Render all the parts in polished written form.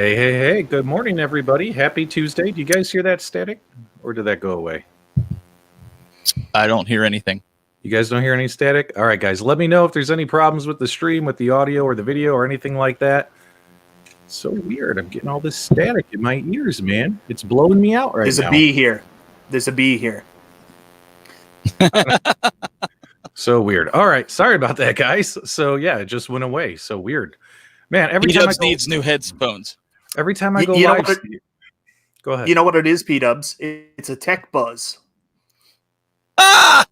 Hey, hey, hey, good morning, everybody. Happy Tuesday. Do you guys hear that static? Or did that go away? I don't hear anything. You guys don't hear any static? All right, guys, let me know if there's any problems with the stream, with the audio or the video or anything like that. So weird. I'm getting all this static in my ears, man. It's blowing me out right There's now. a bee here. There's a bee here. So weird. All right, sorry about that, guys. So yeah, it just went away. So weird. Man, every time I P-Dubs needs new headphones. Every time I go You know live, what go ahead. You know what it is, P-Dubs? It's a tech buzz. That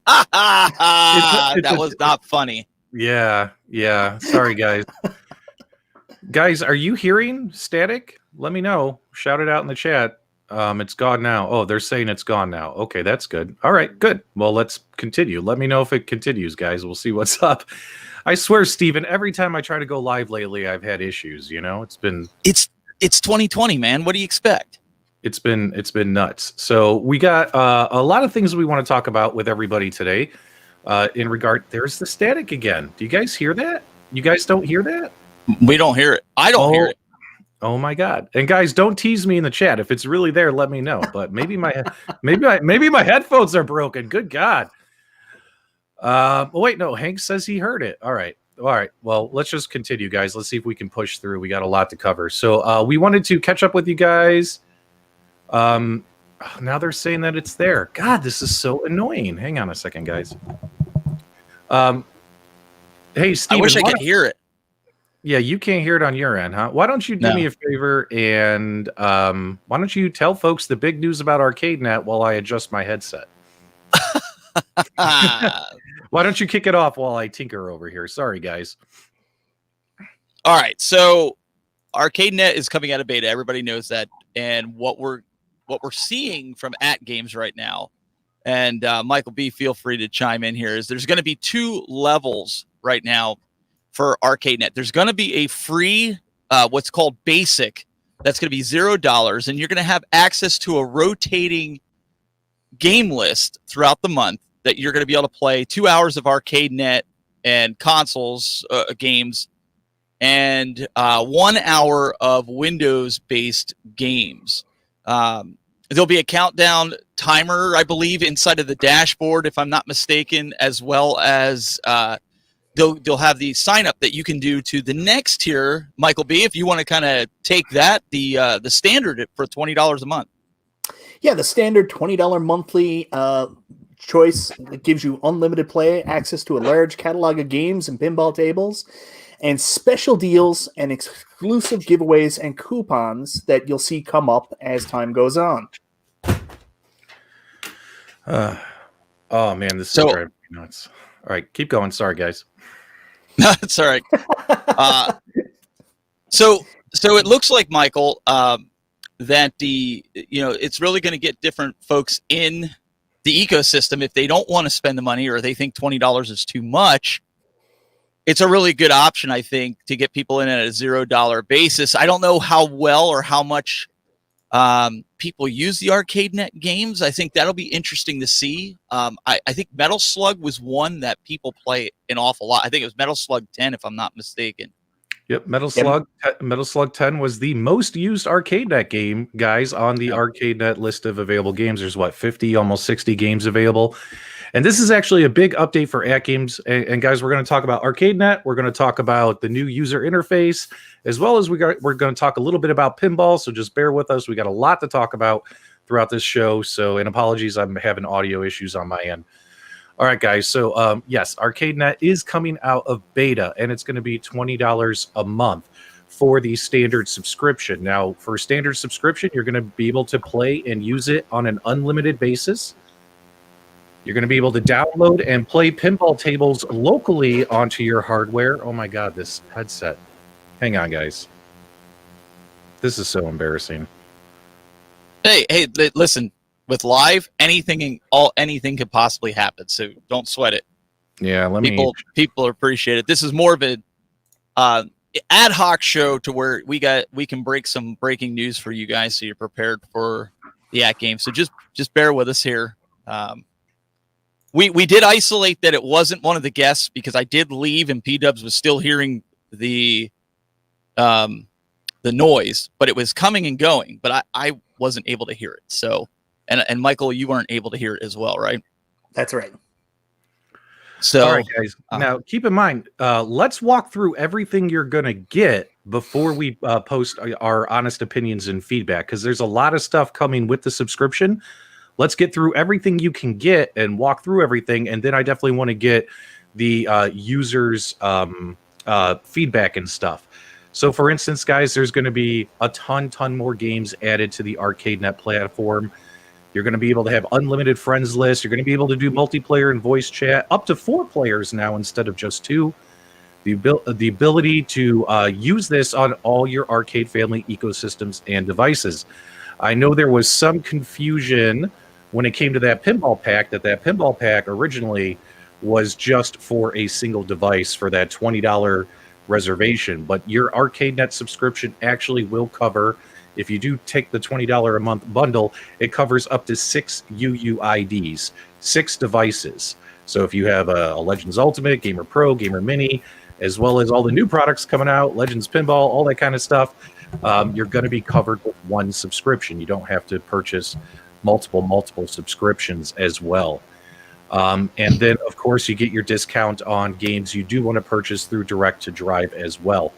It's was not funny. Yeah. Sorry, guys. Guys, are you hearing static? Let me know. Shout it out in the chat. It's gone now. Oh, they're saying it's gone now. Okay, that's good. All right, good. Well, let's continue. Let me know if it continues, guys. We'll see what's up. I swear, Steven, every time I try to go live lately, I've had issues, you know? It's 2020, man. What do you expect? It's been nuts. So we got a lot of things we want to talk about with everybody today. There's the static again. Do you guys hear that? You guys don't hear that? We don't hear it. I don't hear it. Oh my God! And guys, don't tease me in the chat. If it's really there, let me know. But maybe my headphones are broken. Good God! Wait, no. Hank says he heard it. All right. Well, let's just continue, guys. Let's see if we can push through. We got a lot to cover. So we wanted to catch up with you guys. Now they're saying that it's there. God, this is so annoying. Hang on a second, guys. Hey, Steven, I wish I could hear it. Yeah, you can't hear it on your end, huh? Why don't you do me a favor and why don't you tell folks the big news about ArcadeNet while I adjust my headset? Why don't you kick it off while I tinker over here? Sorry, guys. All right, so ArcadeNet is coming out of beta. Everybody knows that, and what we're seeing from AtGames right now, and Michael B, feel free to chime in here, is there's going to be two levels right now for ArcadeNet. There's going to be a free, what's called basic, that's going to be $0, and you're going to have access to a rotating game list throughout the month that you're going to be able to play 2 hours of ArcadeNet and consoles games, and 1 hour of Windows-based games. There'll be a countdown timer, I believe, inside of the dashboard, if I'm not mistaken, as well as they'll have the sign up that you can do to the next tier, Michael B, if you want to kind of take that, the standard for $20 a month. Yeah, the standard $20 monthly choice that gives you unlimited play, access to a large catalog of games and pinball tables, and special deals and exclusive giveaways and coupons that you'll see come up as time goes on. Oh man, this is driving me nuts. All right, keep going. Sorry, guys. No, it's all right. So it looks like, Michael, that it's really going to get different folks in the ecosystem. If they don't want to spend the money or they think $20 is too much, it's a really good option, I think, to get people in at a $0 basis. I don't know how well or how much people use the ArcadeNet games. I think that'll be interesting to see. I think Metal Slug was one that people play an awful lot. I think it was Metal Slug 10, if I'm not mistaken. Yep, Metal Slug 10 was the most used ArcadeNet game, guys, on the ArcadeNet list of available games. There's 50, almost 60 games available. And this is actually a big update for AtGames. And guys, we're going to talk about ArcadeNet. We're going to talk about the new user interface, as well as we're going to talk a little bit about pinball. So just bear with us. We got a lot to talk about throughout this show. And apologies, I'm having audio issues on my end. All right, guys. So yes, ArcadeNet is coming out of beta, and it's going to be $20 a month for the standard subscription. Now, for standard subscription, you're going to be able to play and use it on an unlimited basis. You're going to be able to download and play pinball tables locally onto your hardware. Oh my God, this headset. Hang on, guys. This is so embarrassing. Hey, listen. With live, anything could possibly happen. So don't sweat it. Yeah, people appreciate it. This is more of an ad hoc show to where we can break some breaking news for you guys, so you're prepared for the AtGames. So just bear with us here. We did isolate that it wasn't one of the guests because I did leave and P-Dubs was still hearing the the noise, but it was coming and going, but I wasn't able to hear it. So, and Michael, you weren't able to hear it as well, right? That's right. So, all right, guys. Now, keep in mind, let's walk through everything you're going to get before we post our honest opinions and feedback, because there's a lot of stuff coming with the subscription. Let's get through everything you can get and walk through everything, and then I definitely want to get the users' feedback and stuff. So, for instance, guys, there's going to be a ton more games added to the ArcadeNet platform. You're going to be able to have unlimited friends lists. You're going to be able to do multiplayer and voice chat, up to 4 players now instead of just 2. The ability to use this on all your arcade family ecosystems and devices. I know there was some confusion when it came to that pinball pack, that pinball pack originally was just for a single device for that $20 reservation, but your ArcadeNet subscription actually will cover, if you do take the $20 a month bundle, it covers up to 6 UUIDs, 6 devices. So if you have a Legends Ultimate, Gamer Pro, Gamer Mini, as well as all the new products coming out, Legends Pinball, all that kind of stuff, you're going to be covered with one subscription. You don't have to purchase multiple subscriptions as well. And then, of course, you get your discount on games you do want to purchase through Direct to Drive as well.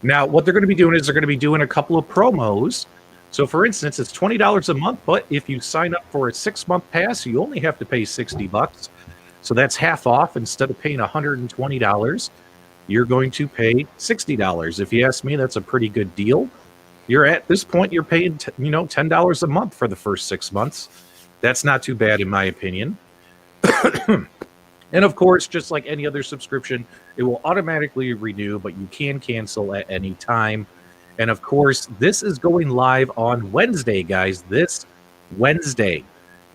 Now, what they're going to be doing is they're going to be doing a couple of promos. So, for instance, it's $20 a month, but if you sign up for a 6-month pass, you only have to pay $60. So that's half off. Instead of paying $120, you're going to pay $60. If you ask me, that's a pretty good deal. You're at this point, you're paying $10 a month for the first 6 months. That's not too bad, in my opinion. And of course, just like any other subscription, it will automatically renew, but you can cancel at any time. And of course, this is going live on Wednesday, guys, this Wednesday.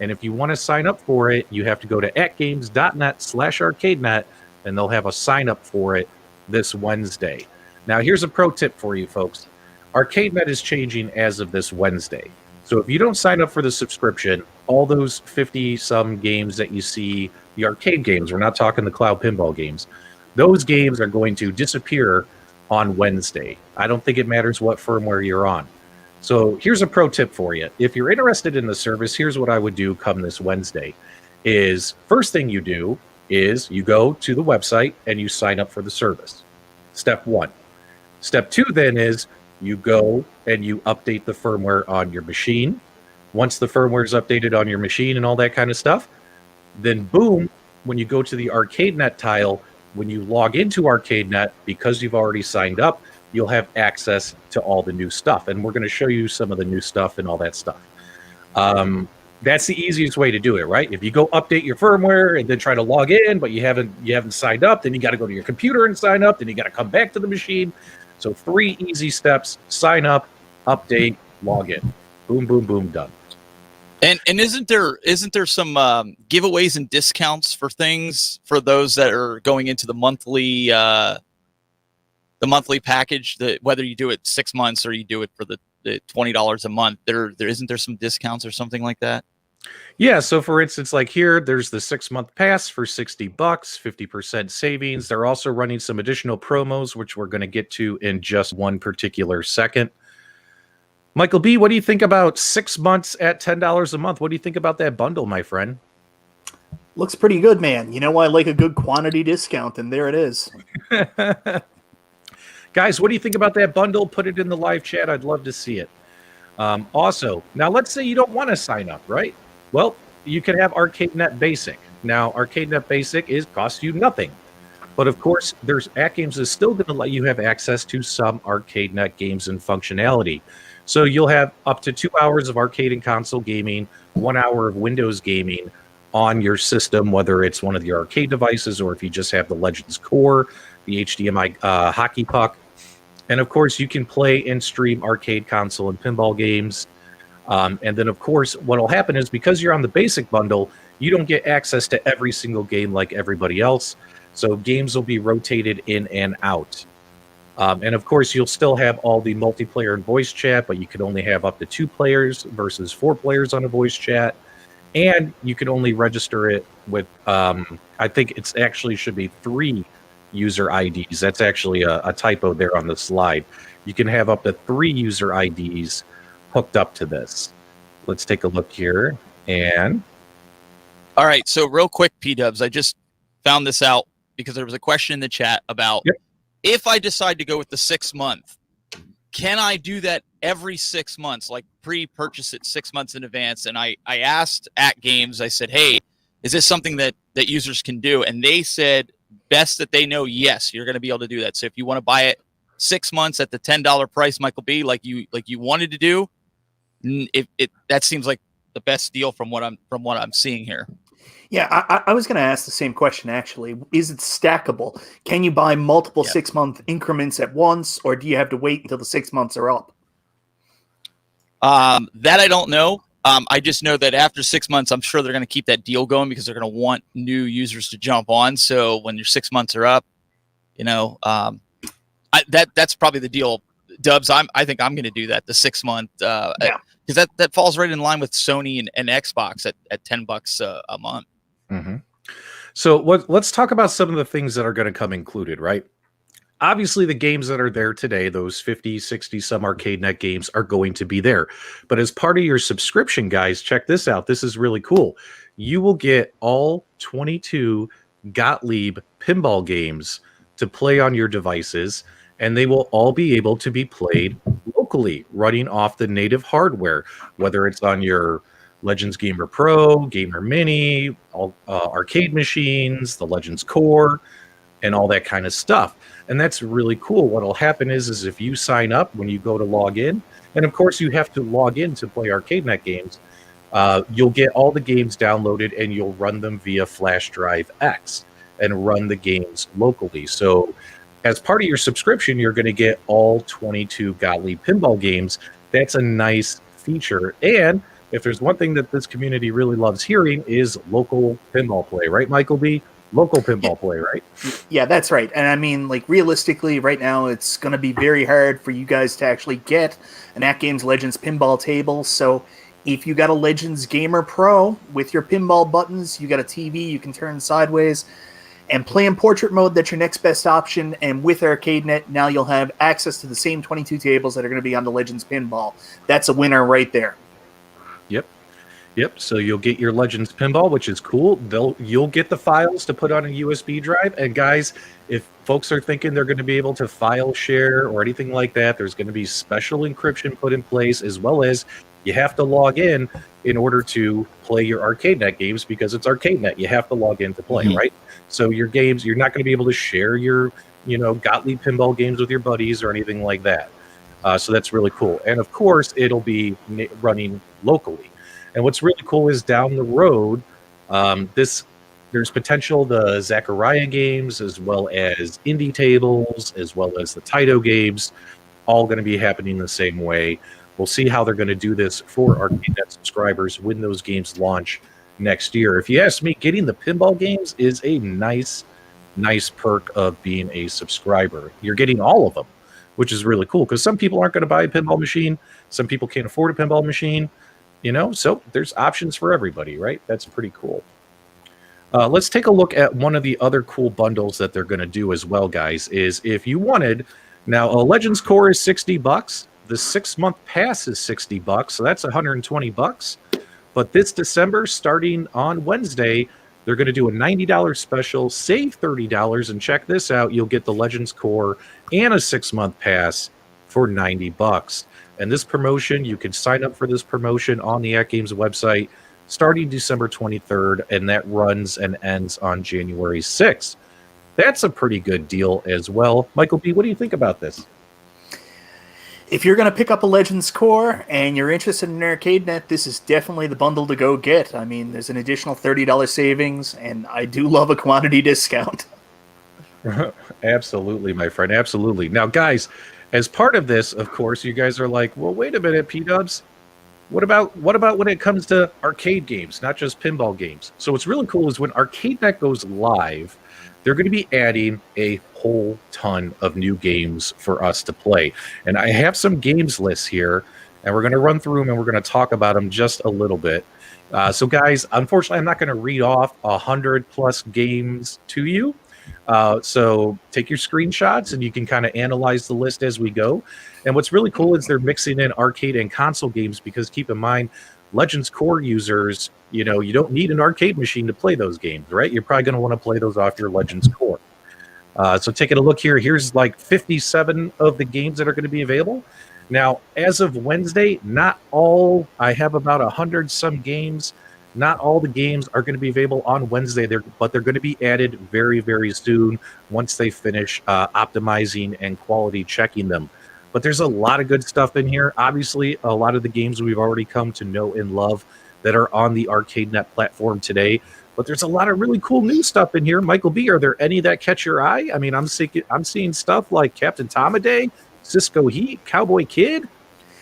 And if you want to sign up for it, you have to go to atgames.net/ArcadeNet, and they'll have a sign up for it this Wednesday. Now, here's a pro tip for you folks. ArcadeNet is changing as of this Wednesday. So if you don't sign up for the subscription, all those 50-some games that you see, the arcade games, we're not talking the cloud pinball games, those games are going to disappear on Wednesday. I don't think it matters what firmware you're on. So here's a pro tip for you. If you're interested in the service, here's what I would do come this Wednesday. Is first thing you do is you go to the website and you sign up for the service. Step 1. Step 2 then is you go and you update the firmware on your machine. Once the firmware is updated on your machine and all that kind of stuff, then boom, when you go to the ArcadeNet tile, when you log into ArcadeNet, because you've already signed up, you'll have access to all the new stuff. And we're going to show you some of the new stuff and all that stuff. That's the easiest way to do it, right? If you go update your firmware and then try to log in, but you haven't signed up, then you got to go to your computer and sign up, then you got to come back to the machine. So 3 easy steps: sign up, update, log in. Boom, boom, boom, done. And isn't there some giveaways and discounts for things for those that are going into the monthly package? That whether you do it 6 months or you do it for the $20 a month, there isn't there some discounts or something like that? Yeah, so for instance, like here, there's the 6-month pass for $60, 50% savings. They're also running some additional promos, which we're going to get to in just one particular second. Michael B., what do you think about 6 months at $10 a month? What do you think about that bundle, my friend? Looks pretty good, man. You know, I like a good quantity discount, and there it is. Guys, what do you think about that bundle? Put it in the live chat. I'd love to see it. Also, now let's say you don't want to sign up, right? Well, you can have ArcadeNet Basic. Now, ArcadeNet Basic costs you nothing. But of course, AtGames is still going to let you have access to some ArcadeNet games and functionality. So you'll have up to 2 hours of arcade and console gaming, 1 hour of Windows gaming on your system, whether it's one of the arcade devices or if you just have the Legends Core, the HDMI hockey puck. And of course, you can play and stream arcade, console, and pinball games. And then, of course, what will happen is because you're on the basic bundle, you don't get access to every single game like everybody else. So games will be rotated in and out. And of course, you'll still have all the multiplayer and voice chat, but you can only have up to 2 players versus 4 players on a voice chat. And you can only register it with, I think it's actually should be 3 user IDs. That's actually a typo there on the slide. You can have up to 3 user IDs hooked up to this. Let's take a look here. And all right, so real quick, P-dubs, I just found this out because there was a question in the chat about if I decide to go with the 6-month, can I do that every 6 months, like pre-purchase it 6 months in advance? And I asked AtGames, I said, hey, is this something that users can do? And they said, best that they know, yes, you're going to be able to do that. So if you want to buy it 6 months at the $10 price, Michael B, like you wanted to do, that seems like the best deal from what I'm seeing here. Yeah, I was going to ask the same question, actually. Is it stackable? Can you buy multiple 6-month increments at once, or do you have to wait until the 6 months are up? That I don't know. I just know that after 6 months, I'm sure they're going to keep that deal going because they're going to want new users to jump on. So when your 6 months are up, that's probably the deal. Dubs, I think I'm going to do that, the 6 month, because that falls right in line with Sony and Xbox at $10 a month. Mm-hmm. So let's talk about some of the things that are going to come included, right? Obviously, the games that are there today, those 50, 60 some ArcadeNet games are going to be there. But as part of your subscription, guys, check this out. This is really cool. You will get all 22 Gottlieb pinball games to play on your devices, and they will all be able to be played locally, running off the native hardware, whether it's on your Legends Gamer Pro, Gamer Mini, all arcade machines, the Legends Core, and all that kind of stuff. And that's really cool. What'll happen is if you sign up when you go to log in, and of course you have to log in to play ArcadeNet games, you'll get all the games downloaded and you'll run them via Flash Drive X and run the games locally. So as part of your subscription, you're going to get all 22 Gottlieb pinball games. That's a nice feature. And if there's one thing that this community really loves hearing is local pinball play, right, Michael B? Local pinball play, right? Yeah, that's right. And I mean, like, realistically, right now, it's going to be very hard for you guys to actually get an AtGames Legends pinball table. So if you got a Legends Gamer Pro with your pinball buttons, you got a TV you can turn sideways, and play in portrait mode, that's your next best option. And with ArcadeNet, now you'll have access to the same 22 tables that are going to be on the Legends pinball. That's a winner right there. Yep. So you'll get your Legends pinball, which is cool. You'll get the files to put on a USB drive. And guys, if folks are thinking they're going to be able to file share or anything like that, there's going to be special encryption put in place, as well as you have to log in order to play your ArcadeNet games, because it's ArcadeNet. You have to log in to play, right? So your games, you're not going to be able to share your, Gottlieb pinball games with your buddies or anything like that. So that's really cool. And of course, it'll be running locally. And what's really cool is down the road, there's potential the Zachariah games, as well as indie tables, as well as the Taito games, all going to be happening the same way. We'll see how they're going to do this for ArcadeNet subscribers when those games launch next year. If you ask me, getting the pinball games is a nice perk of being a subscriber. You're getting all of them, which is really cool, because some people aren't going to buy a pinball machine. Some people can't afford a pinball machine. So there's options for everybody, right? That's pretty cool. Let's take a look at one of the other cool bundles that they're going to do as well, guys, is if you wanted, now a Legends Core is $60. The 6-month pass is $60, so that's $120. But this December, starting on Wednesday, they're going to do a $90 special, save $30, and check this out, you'll get the Legends Core and a 6-month pass for $90. And this promotion, you can sign up for this promotion on the AtGames website starting December 23rd, and that runs and ends on January 6th. That's a pretty good deal as well. Michael B., what do you think about this? If you're going to pick up a Legends Core and you're interested in ArcadeNet, this is definitely the bundle to go get. I mean, there's an additional $30 savings, and I do love a quantity discount. Absolutely, my friend. Absolutely. Now, guys, as part of this, of course, you guys are like, well, wait a minute, P-dubs. What about when it comes to arcade games, not just pinball games? So what's really cool is when ArcadeNet goes live, they're going to be adding a whole ton of new games for us to play. And I have some games lists here, and we're going to run through them, and we're going to talk about them just a little bit. So guys, unfortunately, I'm not going to read off 100+ games to you. So take your screenshots and you can kind of analyze the list as we go. And what's really cool is they're mixing in arcade and console games, because keep in mind, Legends Core users, you don't need an arcade machine to play those games, right? You're probably going to want to play those off your Legends Core. So taking a look here, here's like 57 of the games that are going to be available. Now, as of Wednesday, not all, I have about 100 some games. Not all the games are going to be available on Wednesday, but they're going to be added very, very soon once they finish optimizing and quality checking them. But there's a lot of good stuff in here. Obviously, a lot of the games we've already come to know and love that are on the ArcadeNet platform today. But there's a lot of really cool new stuff in here. Michael B., are there any that catch your eye? I mean, I'm seeing stuff like Captain Tomaday, Cisco Heat, Cowboy Kid.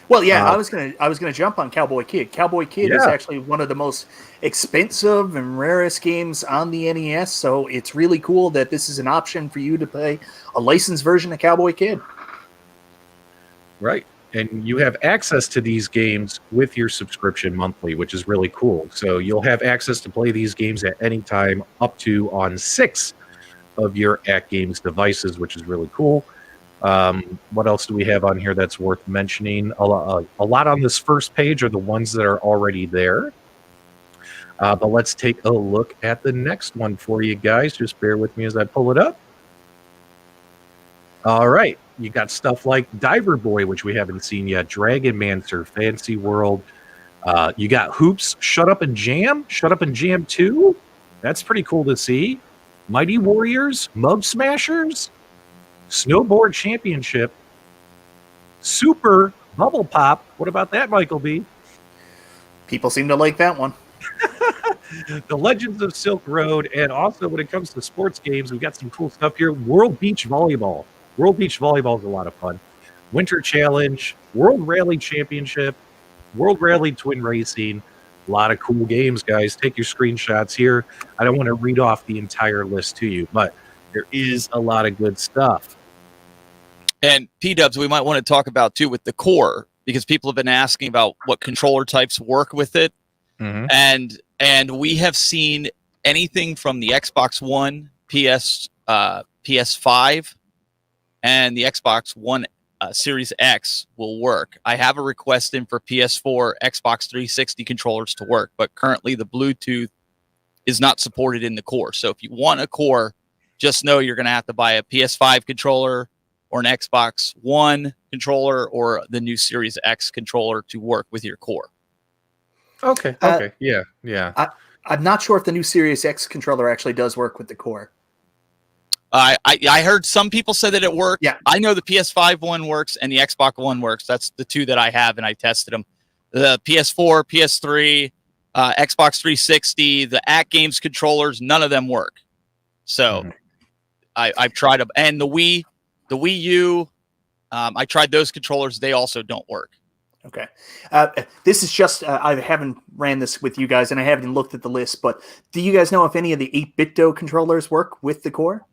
Well, yeah, I was gonna jump on Cowboy Kid. Cowboy Kid is actually one of the most expensive and rarest games on the NES, so it's really cool that this is an option for you to play a licensed version of Cowboy Kid. Right. And you have access to these games with your subscription monthly, which is really cool. So you'll have access to play these games at any time, up to on 6 of your AtGames devices, which is really cool. What else do we have on here that's worth mentioning? A lot on this first page are the ones that are already there. But let's take a look at the next one for you guys. Just bear with me as I pull it up. All right. You got stuff like Diver Boy, which we haven't seen yet, Dragon Mancer, Fancy World. You got Hoops, Shut Up and Jam 2. That's pretty cool to see. Mighty Warriors, Mug Smashers, Snowboard Championship, Super Bubble Pop. What about that, Michael B? People seem to like that one. The Legends of Silk Road, and also when it comes to sports games, we've got some cool stuff here. World Beach Volleyball. World Beach Volleyball is a lot of fun. Winter Challenge, World Rally Championship, World Rally Twin Racing. A lot of cool games, guys. Take your screenshots here. I don't want to read off the entire list to you, but there is a lot of good stuff. And P-dubs, we might want to talk about, too, with the core, because people have been asking about what controller types work with it. Mm-hmm. And we have seen anything from the Xbox One, PS5, and the Xbox One Series X will work. I have a request in for PS4, Xbox 360 controllers to work, but currently the Bluetooth is not supported in the core. So if you want a core, just know you're going to have to buy a PS5 controller or an Xbox One controller or the new Series X controller to work with your core. Okay. Yeah. I'm not sure if the new Series X controller actually does work with the core. I heard some people say that it worked. Yeah. I know the PS5 one works and the Xbox One works. That's the two that I have, and I tested them. The PS4, PS3, Xbox 360, the AtGames controllers, none of them work. So I've tried them. And the Wii U, I tried those controllers. They also don't work. Okay. This is just, I haven't ran this with you guys, and I haven't looked at the list, but do you guys know if any of the 8-bit controllers work with the core?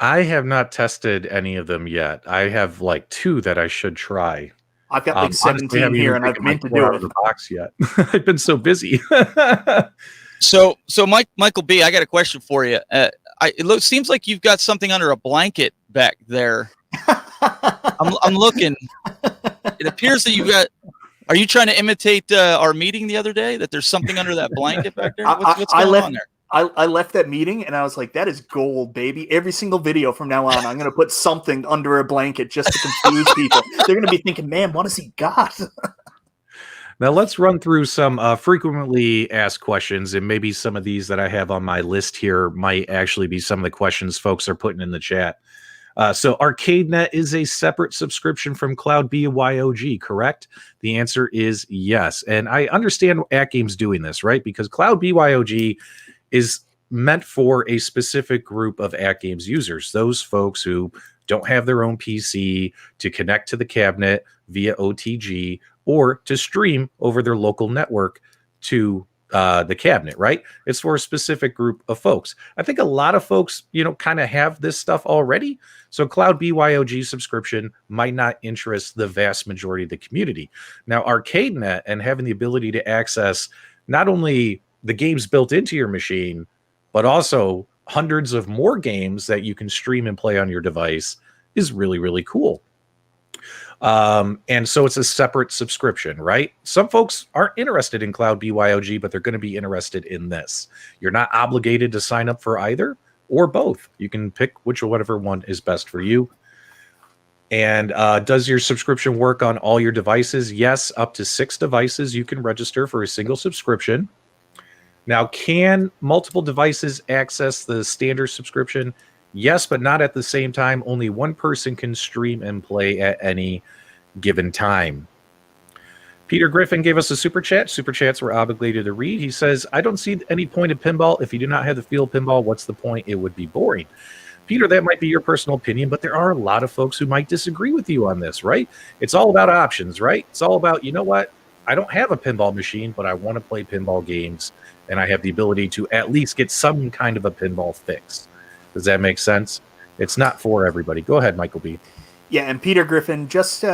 I have not tested any of them yet. I have like 2 that I should try. I've got like 17 here, and I've meant to do it. The box yet. I've been so busy. So Michael B., I got a question for you. It seems like you've got something under a blanket back there. I'm looking. It appears that you got. Are you trying to imitate our meeting the other day? That there's something under that blanket back there. What's going on there? I left that meeting and I was like, that is gold, baby. Every single video from now on, I'm going to put something under a blanket just to confuse people. They're going to be thinking, man, what has he got? Now let's run through some frequently asked questions, and maybe some of these that I have on my list here might actually be some of the questions folks are putting in the chat. So ArcadeNet is a separate subscription from Cloud BYOG, correct? The answer is yes. And I understand AtGames doing this, right? Because Cloud BYOG is meant for a specific group of AtGames users, those folks who don't have their own PC to connect to the cabinet via OTG or to stream over their local network to the cabinet, right? It's for a specific group of folks. I think a lot of folks, kind of have this stuff already. So Cloud BYOG subscription might not interest the vast majority of the community. Now, ArcadeNet and having the ability to access not only the games built into your machine, but also hundreds of more games that you can stream and play on your device is really, really cool. And so it's a separate subscription, right? Some folks aren't interested in Cloud BYOG, but they're going to be interested in this. You're not obligated to sign up for either or both. You can pick whatever one is best for you. And does your subscription work on all your devices? Yes, up to 6 devices you can register for a single subscription. Now, can multiple devices access the standard subscription? Yes, but not at the same time. Only one person can stream and play at any given time. Peter Griffin gave us a super chat. Super chats were obligated to read. He says, I don't see any point in pinball. If you do not have the feel of pinball, what's the point? It would be boring. Peter, that might be your personal opinion, but there are a lot of folks who might disagree with you on this, right? It's all about options, right? It's all about, you know what? I don't have a pinball machine, but I want to play pinball games, and I have the ability to at least get some kind of a pinball fix. Does that make sense? It's not for everybody. Go ahead, Michael B. Yeah, and Peter Griffin, just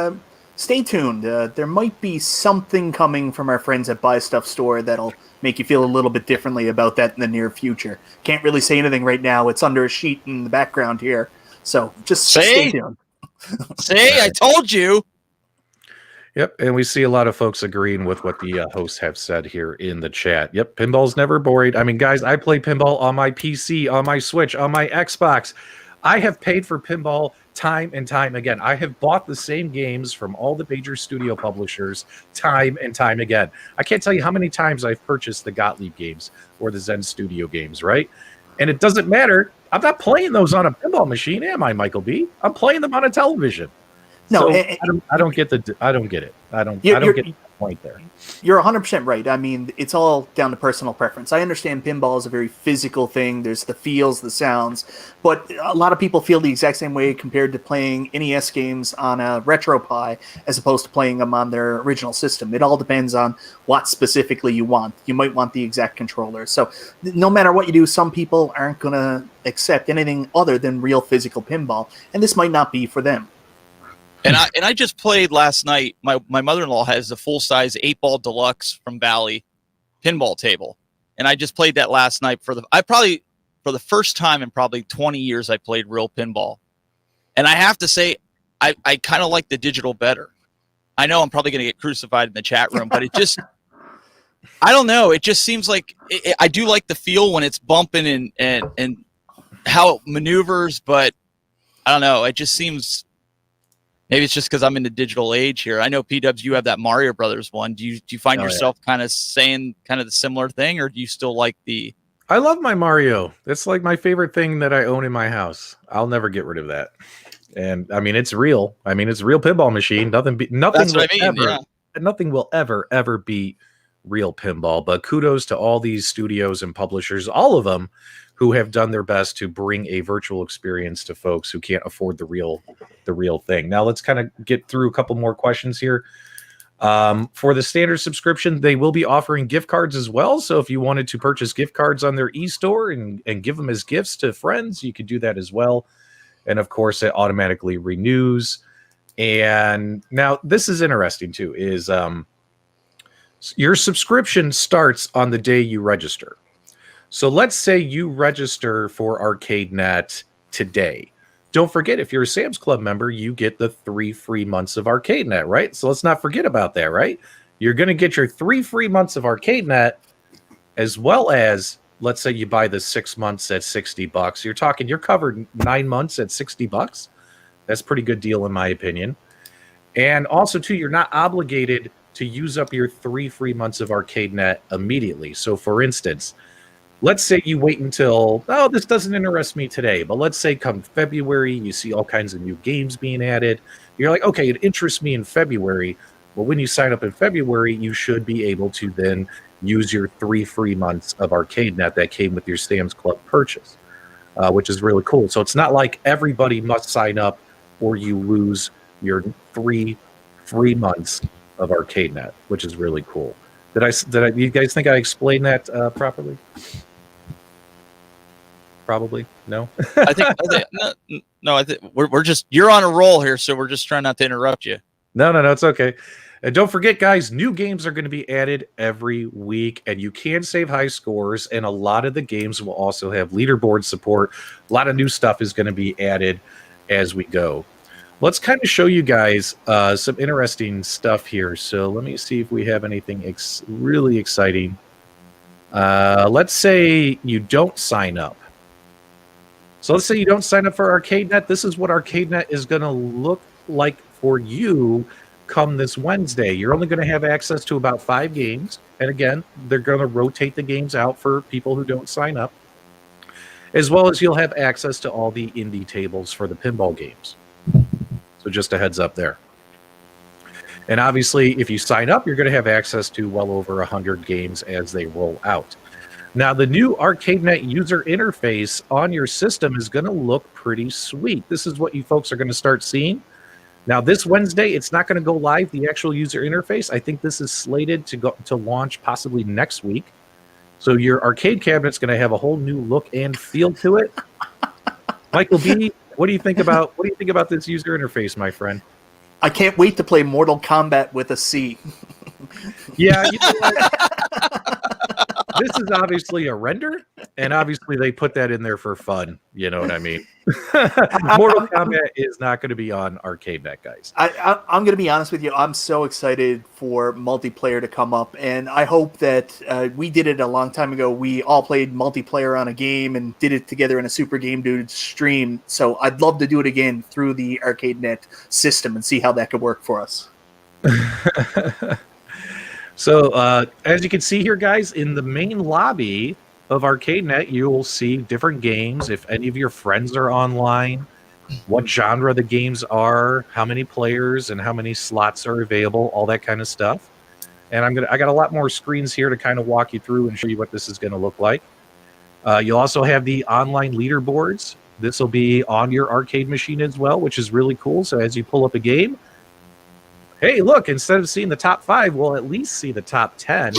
stay tuned. There might be something coming from our friends at Buy Stuff Store that'll make you feel a little bit differently about that in the near future. Can't really say anything right now. It's under a sheet in the background here. So just stay tuned. See, I told you. Yep, and we see a lot of folks agreeing with what the hosts have said here in the chat. Yep, pinball's never boring. I mean, guys, I play pinball on my PC, on my Switch, on my Xbox. I have paid for pinball time and time again. I have bought the same games from all the major studio publishers time and time again. I can't tell you how many times I've purchased the Gottlieb games or the Zen Studio games, right? And it doesn't matter. I'm not playing those on a pinball machine, am I, Michael B? I'm playing them on a television. No, so I don't get it. I don't get the point there. You're 100% right. I mean, it's all down to personal preference. I understand pinball is a very physical thing. There's the feels, the sounds, but a lot of people feel the exact same way compared to playing NES games on a RetroPie as opposed to playing them on their original system. It all depends on what specifically you want. You might want the exact controller. So no matter what you do, some people aren't going to accept anything other than real physical pinball, and this might not be for them. And I just played last night. My mother-in-law has a full-size 8-ball deluxe from Valley pinball table, and I just played that last night for the first time in probably 20 years I played real pinball. And I have to say, I kind of like the digital better. I know I'm probably going to get crucified in the chat room, but it just I don't know. It just seems like I do like the feel when it's bumping and how it maneuvers, but I don't know. It just seems. Maybe it's just because I'm in the digital age here. I know, P-Dubs, you have that Mario Brothers one. Do you find yourself kind of saying kind of the similar thing, or do you still like the... I love my Mario. It's like my favorite thing that I own in my house. I'll never get rid of that. And, I mean, it's real. I mean, it's a real pinball machine. Nothing will ever beat real pinball. But kudos to all these studios and publishers, all of them, who have done their best to bring a virtual experience to folks who can't afford the real thing. Now let's kind of get through a couple more questions here. For the standard subscription, they will be offering gift cards as well. So if you wanted to purchase gift cards on their e-store and give them as gifts to friends, you could do that as well. And of course, it automatically renews. And now this is interesting too, is your subscription starts on the day you register. So let's say you register for ArcadeNet today. Don't forget, if you're a Sam's Club member, you get the 3 free months of ArcadeNet, right? So let's not forget about that, right? You're going to get your 3 free months of ArcadeNet, as well as, let's say you buy the 6 months at $60. You're covered 9 months at $60. That's a pretty good deal in my opinion. And also, too, you're not obligated to use up your 3 free months of ArcadeNet immediately. So, for instance, let's say you wait until, this doesn't interest me today, but let's say come February, you see all kinds of new games being added. You're like, okay, it interests me in February. Well, when you sign up in February, you should be able to then use your 3 free months of ArcadeNet that came with your Sam's Club purchase, which is really cool. So it's not like everybody must sign up or you lose your 3 free months of ArcadeNet, which is really cool. Did you guys think I explained that properly? Probably no. I think we're just, you're on a roll here, so we're just trying not to interrupt you. No, it's okay. And don't forget, guys, new games are going to be added every week, and you can save high scores, and a lot of the games will also have leaderboard support. A lot of new stuff is going to be added as we go. Let's kind of show you guys some interesting stuff here. So let me see if we have anything really exciting. Let's say you don't sign up. So let's say you don't sign up for ArcadeNet. This is what ArcadeNet is going to look like for you come this Wednesday. You're only going to have access to about 5 games. And again, they're going to rotate the games out for people who don't sign up, as well as you'll have access to all the indie tables for the pinball games. So just a heads up there. And obviously, if you sign up, you're going to have access to well over 100 games as they roll out. Now, the new ArcadeNet user interface on your system is going to look pretty sweet. This is what you folks are going to start seeing. Now, this Wednesday, it's not going to go live, the actual user interface. I think this is slated to launch possibly next week. So your arcade cabinet's going to have a whole new look and feel to it. Michael B., what do you think about this user interface, my friend? I can't wait to play Mortal Kombat with a C. Yeah, you know what? This is obviously a render, and obviously they put that in there for fun. You know what I mean? Mortal Kombat is not going to be on ArcadeNet, guys. I'm going to be honest with you. I'm so excited for multiplayer to come up, and I hope that we did it a long time ago. We all played multiplayer on a game and did it together in a Super Game Dude stream. So I'd love to do it again through the ArcadeNet system and see how that could work for us. So as you can see here, guys, in the main lobby of ArcadeNet, you will see different games. If any of your friends are online, what genre the games are, how many players, and how many slots are available, all that kind of stuff. And I got a lot more screens here to kind of walk you through and show you what this is going to look like. You'll also have the online leaderboards. This will be on your arcade machine as well, which is really cool. So as you pull up a game, hey, look, instead of seeing the top 5, we'll at least see the top 10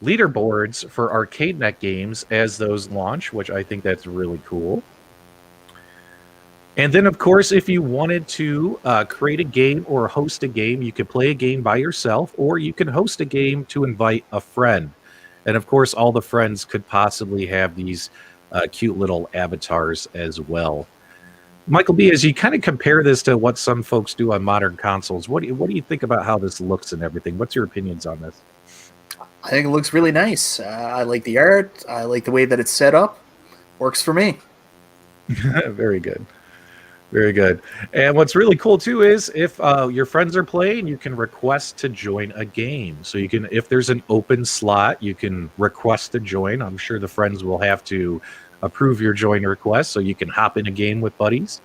leaderboards for ArcadeNet games as those launch, which I think that's really cool. And then, of course, if you wanted to create a game or host a game, you could play a game by yourself, or you can host a game to invite a friend. And, of course, all the friends could possibly have these cute little avatars as well. Michael B., as you kind of compare this to what some folks do on modern consoles, what do you think about how this looks and everything? What's your opinions on this? I think it looks really nice. I like the art. I like the way that it's set up. Works for me. Very good. Very good. And what's really cool, too, is if your friends are playing, you can request to join a game. So you can, if there's an open slot, you can request to join. I'm sure the friends will have to approve your join request so you can hop in a game with buddies.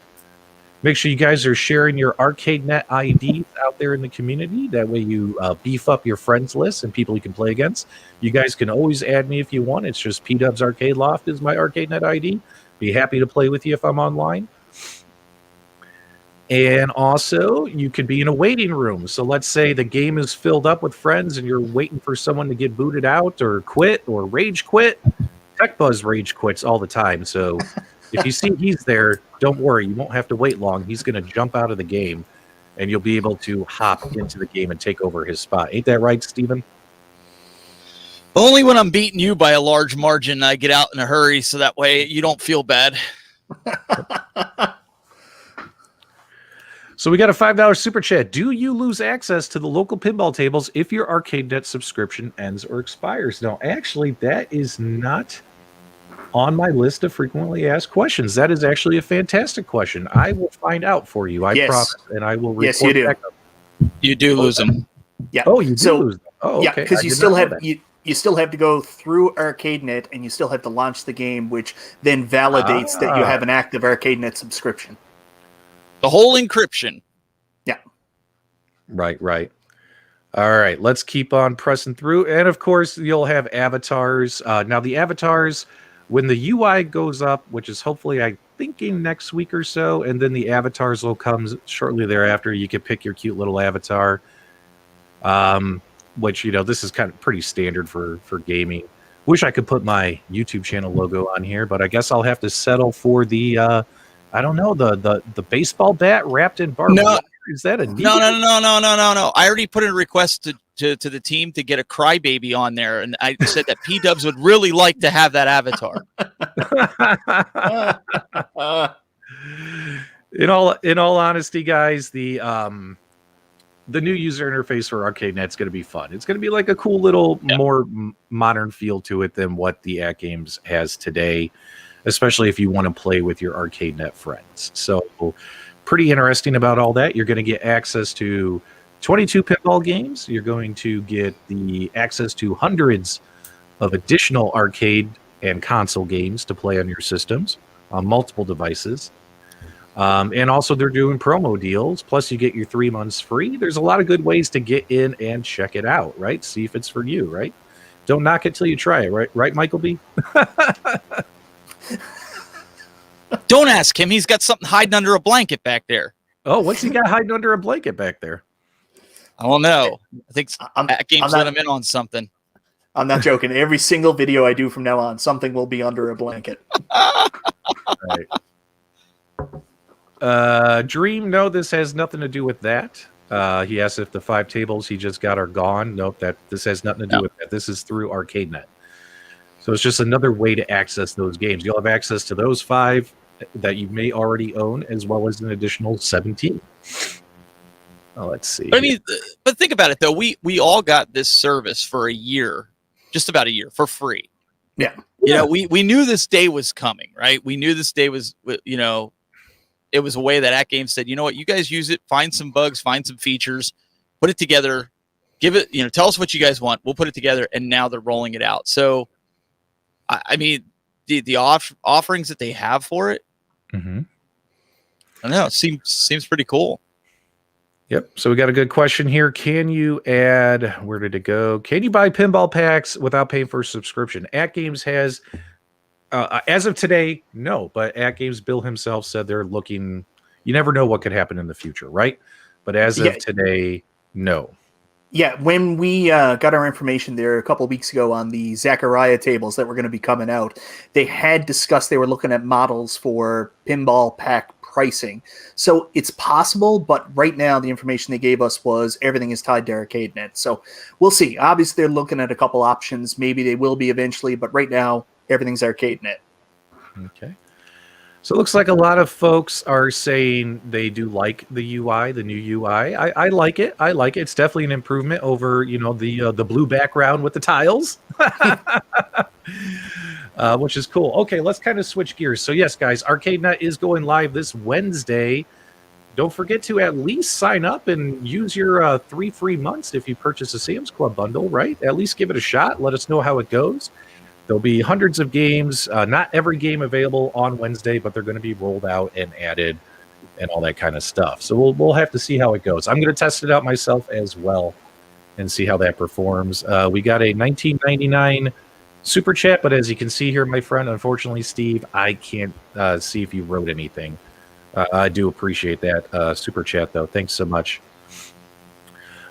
Make sure you guys are sharing your ArcadeNet IDs out there in the community. That way you beef up your friends list and people you can play against. You guys can always add me if you want. It's just PDubs Arcade Loft is my ArcadeNet ID. Be happy to play with you if I'm online. And also, you could be in a waiting room. So let's say the game is filled up with friends and you're waiting for someone to get booted out or quit or rage quit. TechBuzz rage quits all the time, so if you see he's there, don't worry. You won't have to wait long. He's going to jump out of the game, and you'll be able to hop into the game and take over his spot. Ain't that right, Steven? Only when I'm beating you by a large margin, I get out in a hurry, so that way you don't feel bad. So we got a $5 super chat. Do you lose access to the local pinball tables if your ArcadeNet subscription ends or expires? No, actually, that is not on my list of frequently asked questions. That is actually a fantastic question. I will find out for you. I promise, and I will report. Yes, you do. Back up. You do lose them. Yeah. Oh, you do lose them. Oh, yeah, okay. because you still have you still have to go through ArcadeNet, and you still have to launch the game, which then validates that you have an active ArcadeNet subscription. The whole encryption. Yeah. Right. All right, let's keep on pressing through. And, of course, you'll have avatars. Now, the avatars, when the UI goes up, which is hopefully, I'm thinking, next week or so, and then the avatars will come shortly thereafter. You can pick your cute little avatar, which, this is kind of pretty standard for gaming. Wish I could put my YouTube channel logo on here, but I guess I'll have to settle for the... I don't know, the baseball bat wrapped in barbed wire. Is that a No. I already put in a request to the team to get a crybaby on there, and I said that P-Dubs would really like to have that avatar. In all honesty, guys, the new user interface for ArcadeNet is going to be fun. It's going to be like a cool little more modern feel to it than what the AtGames has today, especially if you want to play with your ArcadeNet friends. So pretty interesting about all that. You're going to get access to 22 pinball games. You're going to get the access to hundreds of additional arcade and console games to play on your systems on multiple devices. And also they're doing promo deals. Plus you get your 3 months free. There's a lot of good ways to get in and check it out, right? See if it's for you, right? Don't knock it till you try it, right? Right, Michael B? Don't ask him. He's got something hiding under a blanket back there. Oh, what's he got hiding under a blanket back there? I don't know. I think AtGames let him in on something. I'm not joking. Every single video I do from now on, something will be under a blanket. Right. Dream, no, this has nothing to do with that. He asked if the 5 tables he just got are gone. Nope, this has nothing to do with that. This is through ArcadeNet. So it's just another way to access those games. You'll have access to those 5 that you may already own, as well as an additional 17. Let's see. But I mean, but think about it though. We all got this service for a year, just about a year, for free. Yeah. You know, we knew this day was coming, right? We knew this day was, you know, it was a way that AtGames said, you know what, you guys use it, find some bugs, find some features, put it together, give it, you know, tell us what you guys want. We'll put it together. And now they're rolling it out. So, I mean, the offerings that they have for it, I don't know, it seems pretty cool. Yep. So we got a good question here. Can you add, where did it go? Can you buy pinball packs without paying for a subscription? AtGames has, as of today, no. But AtGames, Bill himself said they're looking, you never know what could happen in the future, right? But as of today, no. Yeah, when we got our information there a couple of weeks ago on the Zachariah tables that were going to be coming out, they had discussed they were looking at models for pinball pack pricing. So it's possible, but right now the information they gave us was everything is tied to ArcadeNet. So we'll see. Obviously, they're looking at a couple options. Maybe they will be eventually, but right now everything's ArcadeNet. Okay. So it looks like a lot of folks are saying they do like the UI, the new UI. I like it. I like it. It's definitely an improvement over, you know, the blue background with the tiles, which is cool. Okay, let's kind of switch gears. So yes, guys, ArcadeNet is going live this Wednesday. Don't forget to at least sign up and use your 3 free months if you purchase a Sam's Club bundle, right? At least give it a shot. Let us know how it goes. There'll be hundreds of games, not every game available on Wednesday, but they're going to be rolled out and added and all that kind of stuff. So we'll have to see how it goes. I'm going to test it out myself as well and see how that performs. We got a $19.99 super chat, but as you can see here, my friend, unfortunately, Steve, I can't see if you wrote anything. I do appreciate that super chat, though. Thanks so much.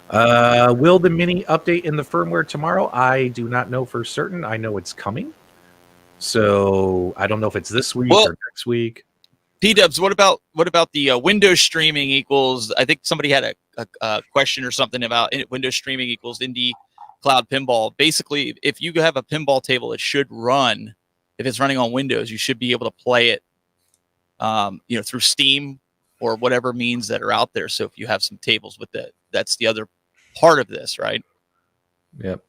Will the mini update in the firmware tomorrow? I do not know for certain. I know it's coming. So I don't know if it's this week or next week. P-Dubs, what about the Windows streaming equals, I think somebody had a question or something about Windows streaming equals Indie Cloud Pinball. Basically, if you have a pinball table, it should run, if it's running on Windows, you should be able to play it you know, through Steam or whatever means that are out there. So if you have some tables with that, that's the other part of this, right? Yep.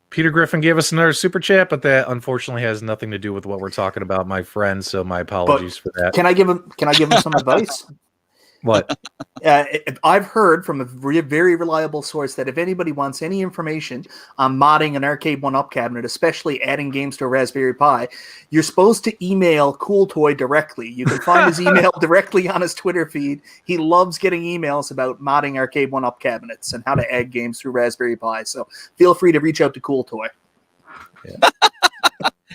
Peter Griffin gave us another super chat, but that unfortunately has nothing to do with what we're talking about, my friend. So my apologies for that. Can I give him some advice? What? I've heard from a very reliable source that if anybody wants any information on modding an Arcade 1-Up cabinet, especially adding games to a Raspberry Pi, you're supposed to email Cool Toy directly. You can find his email directly on his Twitter feed. He loves getting emails about modding Arcade 1-Up cabinets and how to add games through Raspberry Pi. So feel free to reach out to Cool Toy. Yeah.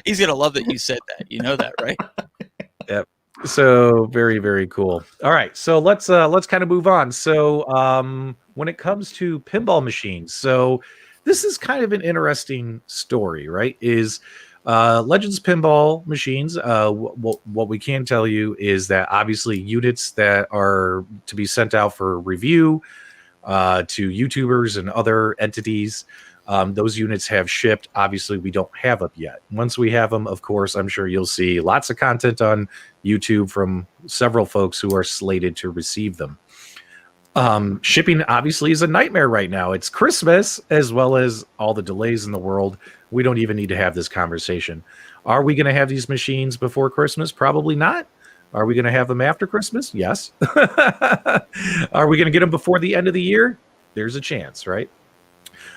He's going to love that you said that. You know that, right? Yep. So very, very cool. All right, so let's kind of move on. So when it comes to pinball machines, so this is kind of an interesting story, right? Is Legends pinball machines. What we can tell you is that obviously units that are to be sent out for review to YouTubers and other entities, those units have shipped. Obviously, we don't have them yet. Once we have them, of course, I'm sure you'll see lots of content on YouTube from several folks who are slated to receive them. Shipping obviously is a nightmare right now. It's Christmas, as well as all the delays in the world. We don't even need to have this conversation. Are we going to have these machines before Christmas? Probably not. Are we going to have them after Christmas? Yes. Are we going to get them before the end of the year? There's a chance, right?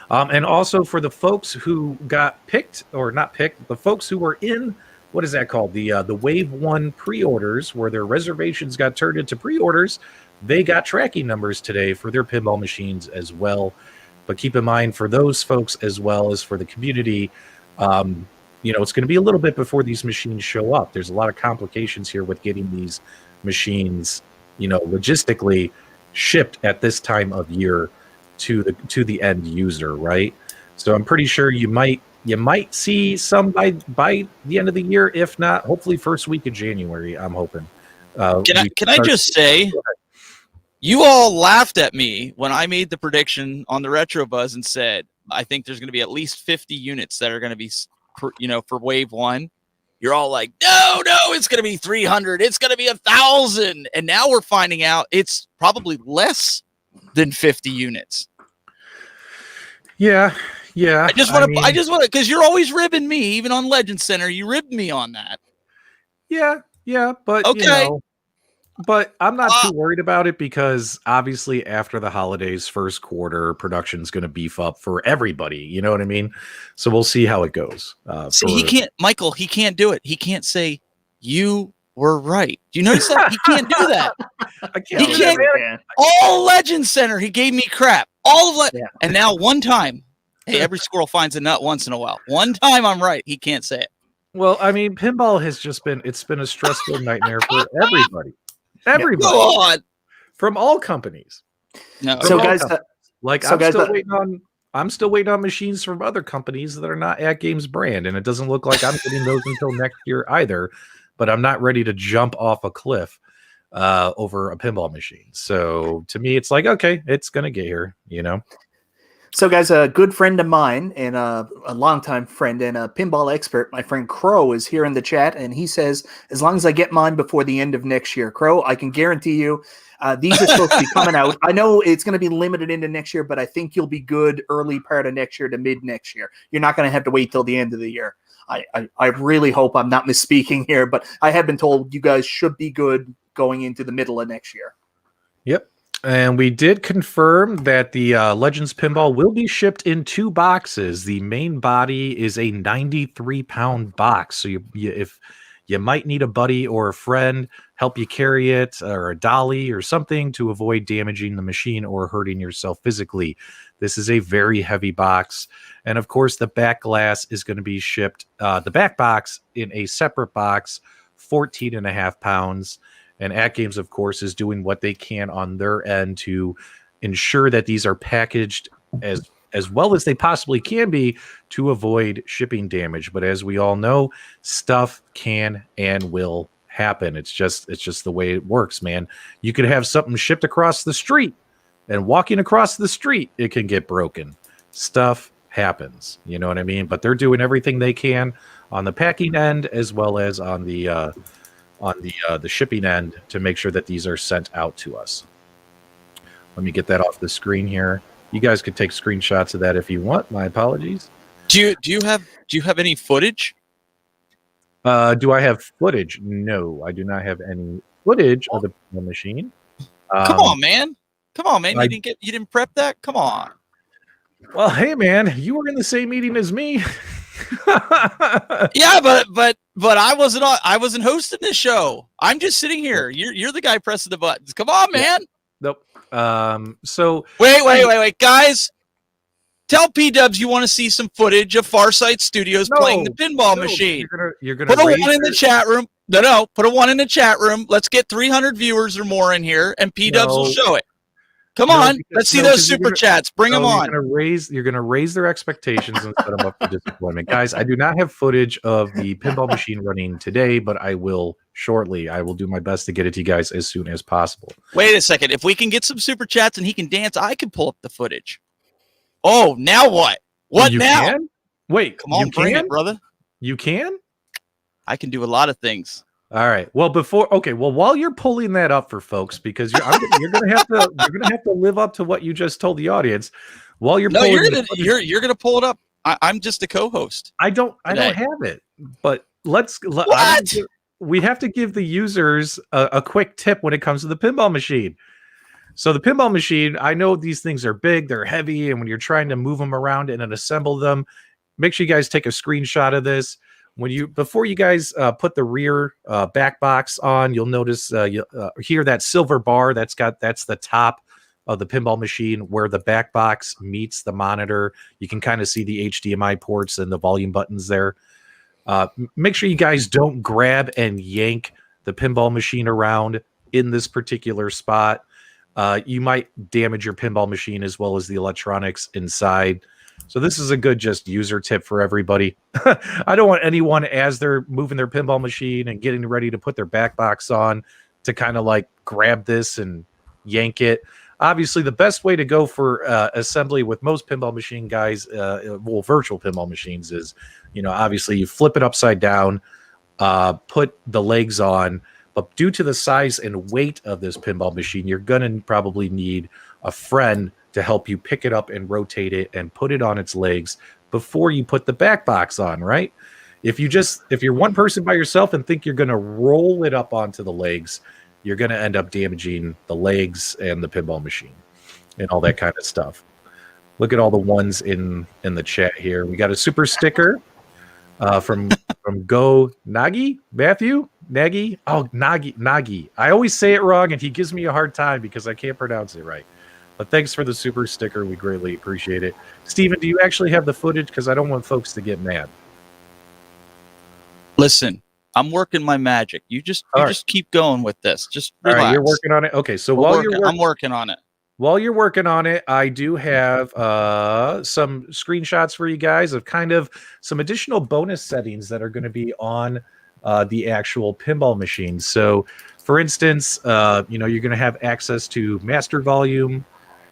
And also for the folks who got picked, or not picked, the folks who were in, what is that called? The Wave 1 pre-orders, where their reservations got turned into pre-orders, they got tracking numbers today for their pinball machines as well. But keep in mind, for those folks as well as for the community, it's going to be a little bit before these machines show up. There's a lot of complications here with getting these machines, logistically shipped at this time of year to the end user, right? So I'm pretty sure you might see some by the end of the year, if not, hopefully first week of January. I'm hoping. Can I just say? You all laughed at me when I made the prediction on the Retro Buzz and said, I think there's going to be at least 50 units that are going to be, for Wave 1. You're all like, no, it's going to be 300. It's going to be 1,000. And now we're finding out it's probably less than 50 units. Yeah. I just want to, because you're always ribbing me, even on Legend Center. You ribbed me on that. Yeah. But, okay. But I'm not too worried about it, because obviously after the holidays, first quarter, production's going to beef up for everybody. You know what I mean? So we'll see how it goes. He can't, Michael, he can't do it. He can't say, you were right. Do you notice that? He can't do that. He can't. All Legend Center, he gave me crap. And now one time, hey, every squirrel finds a nut once in a while. One time I'm right. He can't say it. Well, I mean, pinball has just been a stressful nightmare for everybody. Everybody, go on. From all companies. No. So guys, I'm still waiting on machines from other companies that are not AtGames brand, and it doesn't look like I'm getting those until next year either. But I'm not ready to jump off a cliff over a pinball machine. So to me, it's like, okay, it's gonna get here, So, guys, a good friend of mine and a longtime friend and a pinball expert, my friend Crow, is here in the chat, and he says, as long as I get mine before the end of next year, Crow, I can guarantee you these are supposed to be coming out. I know it's going to be limited into next year, but I think you'll be good early part of next year to mid next year. You're not going to have to wait till the end of the year. I really hope I'm not misspeaking here, but I have been told you guys should be good going into the middle of next year. Yep. And we did confirm that the Legends Pinball will be shipped in 2 boxes. The main body is a 93-pound box. So if you might need a buddy or a friend, help you carry it, or a dolly or something to avoid damaging the machine or hurting yourself physically. This is a very heavy box. And of course, the back glass is going to be shipped, the back box in a separate box, 14.5 pounds. And AtGames, of course, is doing what they can on their end to ensure that these are packaged as well as they possibly can be to avoid shipping damage. But as we all know, stuff can and will happen. It's just the way it works, man. You could have something shipped across the street, and walking across the street, it can get broken. Stuff happens. You know what I mean? But they're doing everything they can on the packing end as well as on the shipping end to make sure that these are sent out to us. Let me get that off the screen here. You guys could take screenshots of that if you want. My apologies. Do you have any footage? Do I have footage? No, I do not have any footage of the machine. Come on, man. You didn't prep that? Come on. Well, hey, man, you were in the same meeting as me. Yeah, but I wasn't hosting this show. I'm just sitting here. You're the guy pressing the buttons. Come on, man. Nope. So wait, guys. Tell P-Dubs you want to see some footage of Farsight Studios playing the pinball machine. You're gonna put a 1 in the chat room. No, put a 1 in the chat room. Let's get 300 viewers or more in here, and P-Dubs will show it. Come No, on, because- let's see no, those 'cause you're super gonna- chats. Bring them No, on. you're gonna raise their expectations and set them up for disappointment. Guys, I do not have footage of the pinball machine running today, but I will shortly. I will do my best to get it to you guys as soon as possible. Wait a second. If we can get some super chats and he can dance, I can pull up the footage. Oh, now what? What you now? Can? Wait, Come on, you bring can? it, brother. You can? I can do a lot of things. All right. Well, while you're pulling that up for folks, because you're gonna have to live up to what you just told the audience. While you're No, pulling you're the gonna footage, you're gonna pull it up. I'm just a co-host. I don't today. have it, but What? we have to give the users a quick tip when it comes to the pinball machine. So the pinball machine, I know these things are big, they're heavy, and when you're trying to move them around and then assemble them, make sure you guys take a screenshot of this. Before you guys put the rear back box on, you'll notice you hear that silver bar that's the top of the pinball machine where the back box meets the monitor. You can kind of see the HDMI ports and the volume buttons there. Make sure you guys don't grab and yank the pinball machine around in this particular spot. You might damage your pinball machine as well as the electronics inside. So this is a good just user tip for everybody. I don't want anyone, as they're moving their pinball machine and getting ready to put their back box on, to kind of like grab this and yank it. Obviously, the best way to go for assembly with most pinball machine guys, virtual pinball machines, is, obviously you flip it upside down, put the legs on. But due to the size and weight of this pinball machine, you're going to probably need a friend to help you pick it up and rotate it and put it on its legs before you put the back box on, right? If you're one person by yourself and think you're going to roll it up onto the legs, you're going to end up damaging the legs and the pinball machine and all that kind of stuff. Look at all the ones in the chat here. We got a super sticker from Go Nagi, Matthew Nagy. Oh, Nagi. I always say it wrong, and he gives me a hard time because I can't pronounce it right. But thanks for the super sticker. We greatly appreciate it. Steven, do you actually have the footage? Because I don't want folks to get mad. Listen, I'm working my magic. You just keep going with this. Just relax. All right, you're working on it. Okay, so I'm working on it. While you're working on it, I do have some screenshots for you guys of kind of some additional bonus settings that are going to be on the actual pinball machine. So, for instance, you're going to have access to master volume,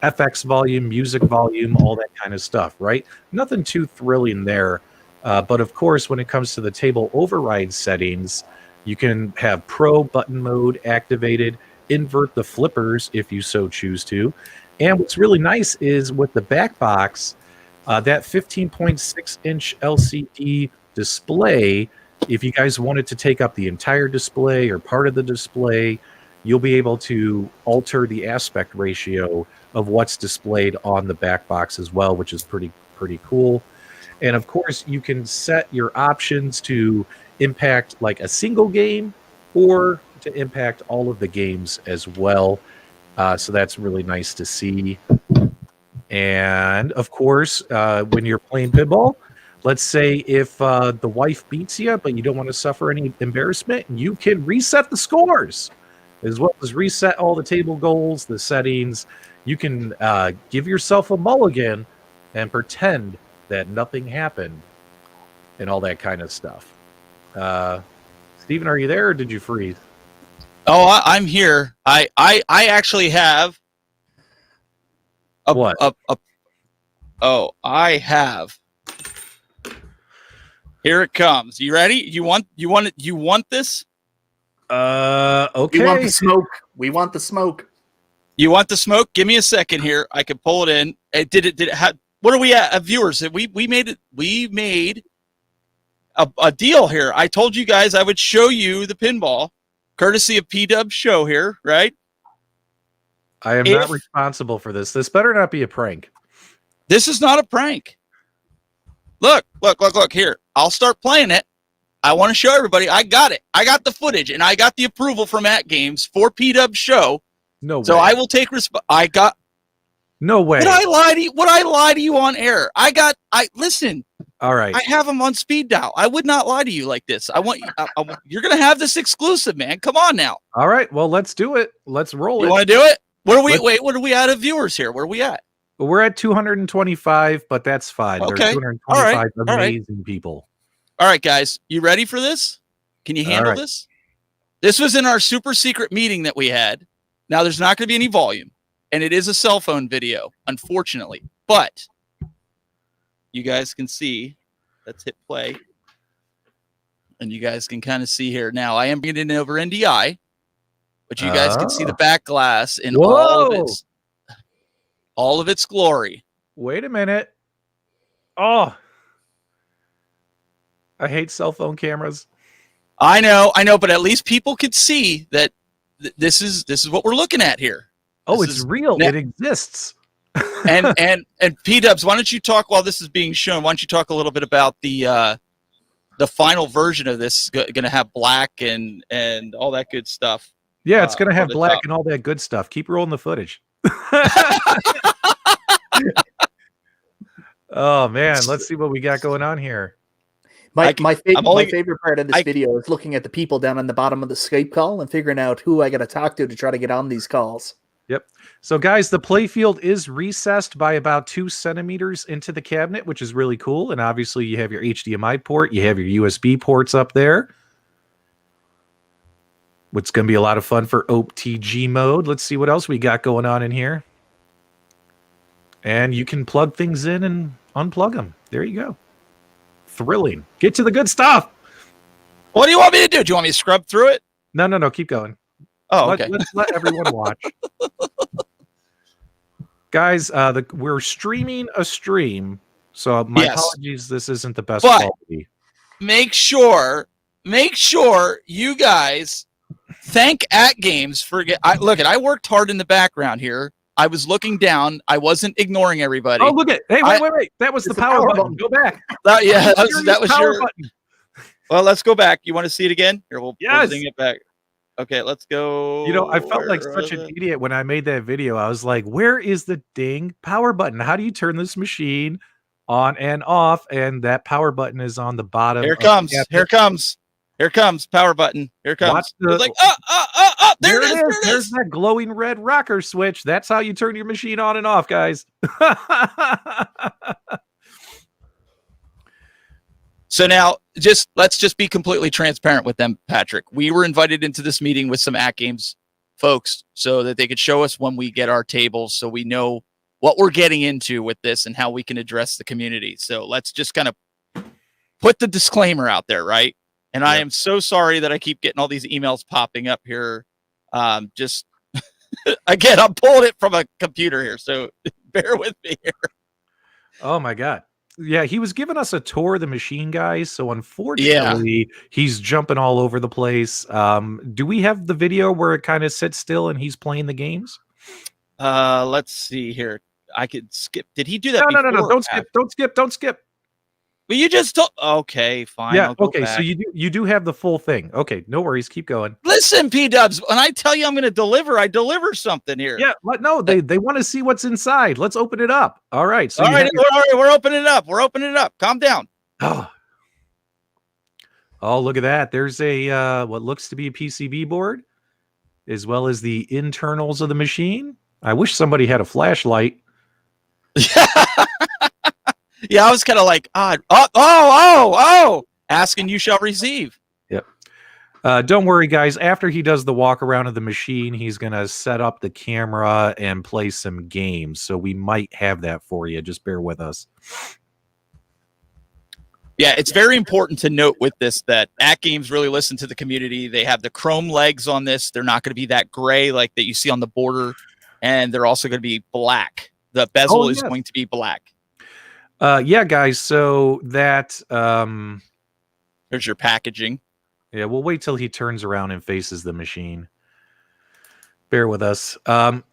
FX volume, music volume, all that kind of stuff, right? Nothing too thrilling there. But of course, when it comes to the table override settings, you can have pro button mode activated, invert the flippers if you so choose to. And what's really nice is with the back box, that 15.6-inch LCD display, if you guys wanted to take up the entire display or part of the display, you'll be able to alter the aspect ratio of what's displayed on the back box as well, which is pretty cool. And of course, you can set your options to impact like a single game or to impact all of the games as well. So that's really nice to see. And of course, when you're playing pinball, let's say if the wife beats you, but you don't want to suffer any embarrassment, you can reset the scores as well as reset all the table goals, the settings. You can give yourself a mulligan and pretend that nothing happened and all that kind of stuff. Steven, are you there or did you freeze? Oh, I'm here. I actually have what? I have. Here it comes. You ready? You want this? Okay. We want the smoke. We want the smoke. You want the smoke? Give me a second here. I can pull it in. Did it have, what are we at, viewers? We made it. We made a deal here. I told you guys I would show you the pinball, courtesy of P-Dub's show here, right? I am not responsible for this. This better not be a prank. This is not a prank. Look here. I'll start playing it. I want to show everybody. I got it. I got the footage, and I got the approval from AtGames for P-Dub's show. No way. So I will take no way. Would I lie to you on air? Listen. All right. I have them on speed dial. I would not lie to you like this. I want you. You're going to have this exclusive, man. Come on now. All right. Well, let's do it. Let's roll it. You want to do it? What are we? Wait, what are we out of viewers here? Where are we at? We're at 225, but that's fine. Okay. There are 225 amazing people. All right, guys, you ready for this? Can you handle this? This was in our super secret meeting that we had. Now, there's not going to be any volume, and it is a cell phone video, unfortunately. But you guys can see. Let's hit play. And you guys can kind of see here. Now, I am bringing it over NDI, but you guys can see the back glass in all of its glory. Wait a minute. Oh, I hate cell phone cameras. I know, but at least people could see that this is what we're looking at here. Oh, it's real. It exists. and P-Dubs, why don't you talk while this is being shown? Why don't you talk a little bit about the final version of this going to have black and all that good stuff? Yeah, it's going to have black and all that good stuff. Keep rolling the footage. Oh man, let's see what we got going on here. My favorite part of this video is looking at the people down on the bottom of the Skype call and figuring out who I got to talk to try to get on these calls. Yep. So guys, the playfield is recessed by about 2 centimeters into the cabinet, which is really cool. And obviously you have your HDMI port, you have your USB ports up there. What's going to be a lot of fun for OTG mode. Let's see what else we got going on in here. And you can plug things in and unplug them. There you go. Thrilling. Get to the good stuff. What do you want me to do? Do you want me to scrub through it? No. Keep going. Oh, okay. Let's let everyone watch. Guys, we're streaming a stream, so my apologies. This isn't the best quality. Make sure you guys thank AtGames for I worked hard in the background here. I was looking down. I wasn't ignoring everybody. Oh, look at! Hey, wait! That was the power button. Go back. Yeah, that was your button. Well, let's go back. You want to see it again? Here, we'll bring it back. Okay, let's go. You know, I felt like such an idiot when I made that video. I was like, where is the ding power button? How do you turn this machine on and off? And that power button is on the bottom. Here comes. Here comes power button. Here comes. Like, there it is. There's that glowing red rocker switch. That's how you turn your machine on and off, guys. So now, let's just be completely transparent with them, Patrick. We were invited into this meeting with some AtGames folks so that they could show us when we get our tables, so we know what we're getting into with this and how we can address the community. So let's just kind of put the disclaimer out there, right? And I am so sorry that I keep getting all these emails popping up here. Just again, I'm pulling it from a computer here, so bear with me here. Oh my God. Yeah, he was giving us a tour of the machine, guys. So unfortunately, he's jumping all over the place. Do we have the video where it kind of sits still and he's playing the games? Let's see here. I could skip. Did he do that? No. Don't skip. But you just told. Okay, fine. Yeah. Okay. So you do have the full thing. Okay. No worries. Keep going. Listen, P-Dubs, when I tell you I'm going to deliver, I deliver something here. Yeah. No, they want to see what's inside. Let's open it up. All right. So all right. We're opening it up. We're opening it up. Calm down. Oh, look at that. There's a what looks to be a PCB board, as well as the internals of the machine. I wish somebody had a flashlight. Yeah, I was kind of like, odd. Ask and you shall receive. Yep. Don't worry, guys. After he does the walk around of the machine, he's going to set up the camera and play some games. So we might have that for you. Just bear with us. Yeah, it's very important to note with this that AtGames really listen to the community. They have the chrome legs on this. They're not going to be that gray like that you see on the border. And they're also going to be black. The bezel is going to be black. Yeah, guys. So that there's your packaging. Yeah, we'll wait till he turns around and faces the machine. Bear with us.